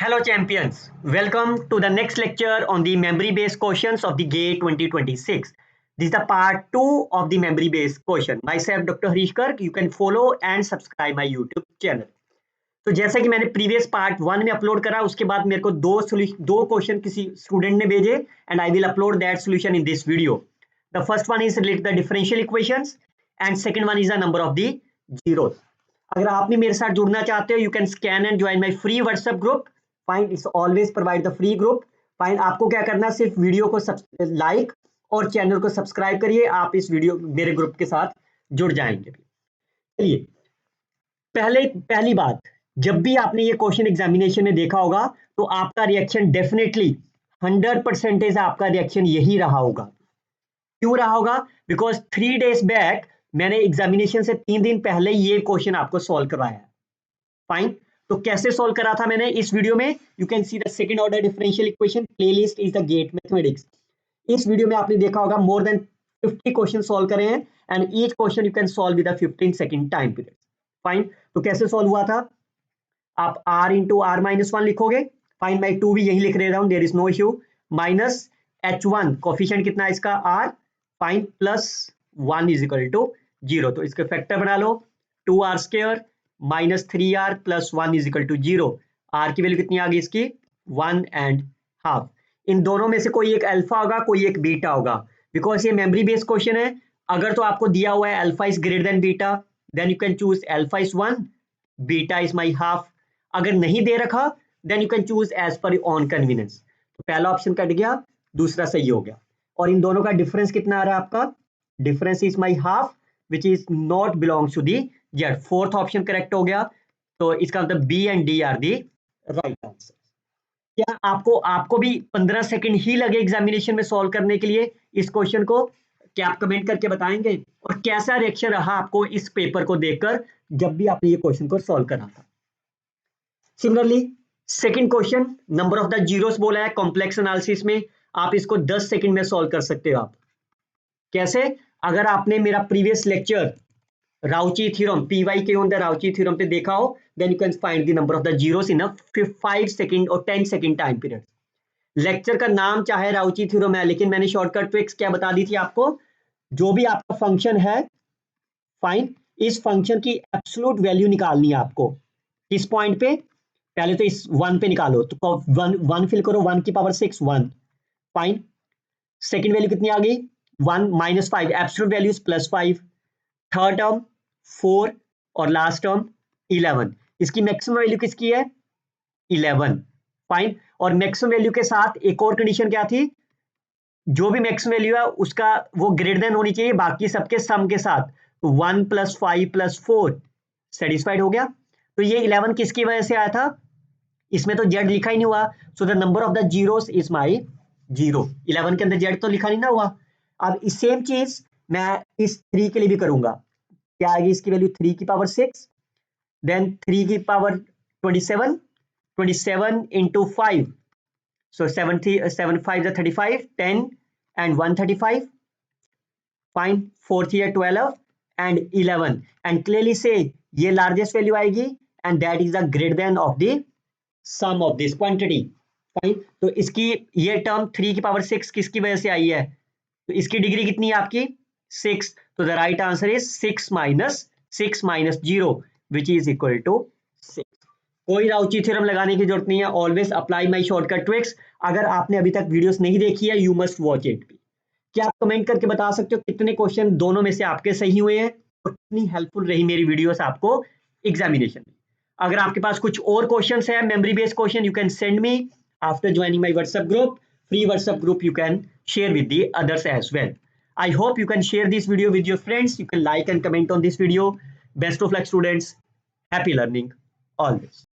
Hello champions, welcome to the next lecture on the memory based questions of the GATE 2026. This is the part 2 of the memory based question. Myself Dr. Harish Garg, you can follow and subscribe my YouTube channel. तो जैसा कि मैंने previous part 1 में upload करा, उसके बाद मेरे को दो क्वेश्चन किसी स्टूडेंट ने भेजे and I will upload that solution in this video. The first one is related the differential equations and second one is the number of the zeros. अगर आप भी मेरे साथ जुड़ना चाहते हो, you can scan and join my free WhatsApp group. Fine, it's always provide the free group. Fine, आपको क्या करना है, सिर्फ वीडियो को लाइक और चैनल को सब्सक्राइब करिए. आप इस वीडियो मेरे ग्रुप के साथ जुड़ जाएंगे. चलिए, पहली बात, जब भी आपने ये क्वेश्चन एग्जामिनेशन में देखा होगा तो आपका रिएक्शन डेफिनेटली 100% आपका रिएक्शन यही रहा होगा. क्यों रहा होगा? बिकॉज 3 days बैक मैंने एग्जामिनेशन से 3 दिन पहले ये क्वेश्चन आपको सॉल्व करवाया है. फाइन, तो कैसे सॉल्व करा था मैंने इस वीडियो में? You can see the second order differential equation playlist is the gate mathematics. इस वीडियो में आपने देखा होगा मोर देन 50 क्वेश्चन सॉल्व करे हैं and each question you can solve with a 15 second time period. Fine, तो कैसे सॉल्व हुआ था? आप r into r minus one लिखोगे. फाइन, मैं 2 भी यही लिख रहा हूं, there is no issue. Minus h1 coefficient कितना है इसका? r. Fine, plus 1 is equal to 0. तो इसके फैक्टर बना लो. 2r square minus 3r plus 1 is equal to 0. r की वैल्यू कितनी आ गई इसकी? 1.5. इन दोनों में से कोई एक अल्फा होगा, कोई एक बीटा होगा. बिकॉज ये मेमोरी बेस्ड क्वेश्चन है, अगर तो आपको दिया हुआ है alpha is greater than beta, then you can choose alpha is 1, beta is my half. अगर नहीं दे रखा then you can choose as per on convenience. तो पहला ऑप्शन कट गया, दूसरा सही हो गया. और इन दोनों का डिफरेंस कितना आ रहा है आपका? Difference is my half which is not belongs to the Z. Fourth option correct हो गया. तो इसका मतलब B and D are the right answer. क्या आपको भी 15 सेकंड ही लगे एग्जामिनेशन में सॉल्व करने के लिए इस क्वेश्चन को? क्या आप कमेंट करके बताएंगे? और कैसा रिएक्शन रहा आपको इस पेपर को देखकर जब भी आपने ये क्वेश्चन को सॉल्व करा था? Similarly second question, number of the zeros बोला है कॉम्प्लेक्स एनालिसिस में. आप इसको 10 सेकंड में सॉल्व कर सकते हो. आप कैसे? अगर आपने मेरा previous lecture Rouche theorem PYQ on the Rouche theorem पे देखा हो, then you can find the number of the zeros in a 5 second और 10 सेकंड टाइम पीरियड. लेक्चर का नाम चाहे राउची थ्योरम है, लेकिन मैंने शॉर्टकट ट्रिक्स क्या बता दी थी आपको? जो भी आपका फंक्शन है, फाइन, इस फंक्शन की एब्सोल्यूट वैल्यू निकालनी है आपको. किस पॉइंट पे? पहले तो इस 1 पे निकालो. तो 1 फिल करो, 1 की पावर 6 1. फाइन, सेकंड वैल्यू कितनी आ गई? 1 minus 5, absolute value is plus 5. Third term 4 और लास्ट टर्म 11. इसकी मैक्सिमम वैल्यू किसकी है? 11. फाइन, और मैक्सिमम वैल्यू के साथ एक और कंडीशन क्या थी? जो भी मैक्सिमम वैल्यू है उसका वो ग्रेटर देन होनी चाहिए बाकी सबके सम के साथ. तो 1 प्लस 5 प्लस 4 सेटिस्फाइड हो गया. तो ये 11 किसकी वजह से आया था? इसमें तो जेड लिखा ही नहीं हुआ. So the number of the zeros is my 0. 11 के अंदर जेड तो लिखा नहीं ना हुआ. अब इस सेम चीज मैं इस 3 के लिए भी करूंगा. क्या आएगी इसकी वैल्यू? 3 की पावर 6, देन 3 की पावर 27 इंटू 5. So 7 5 35, 10 and 135. फाइन, 4 3 12 and 11. एंड क्लियरली से ये लार्जेस्ट वैल्यू आएगी and that is the greater than of the sum of this quantity. Fine, तो इसकी ये टर्म 3 की पावर 6 किसकी वजह से आई है? तो इसकी डिग्री कितनी है आपकी? 6. तो the right answer is 6 minus 0 which is equal to 6. कोई राउची थ्योरम लगाने की जरूरत नहीं है. Always apply my shortcut tricks. अगर आपने अभी तक वीडियोस नहीं देखी है, यू मस्ट वॉच इट. क्या आप कमेंट करके बता सकते हो कितने क्वेश्चन दोनों में से आपके सही हुए हैं और कितनी हेल्पफुल रही मेरी वीडियोस आपको एग्जामिनेशन में? अगर आपके पास कुछ और क्वेश्चंस है memory based question, you can send me after joining my WhatsApp group. Free WhatsApp group you can share with the others as well. I hope you can share this video with your friends. You can like and comment on this video. Best of luck students. Happy learning always.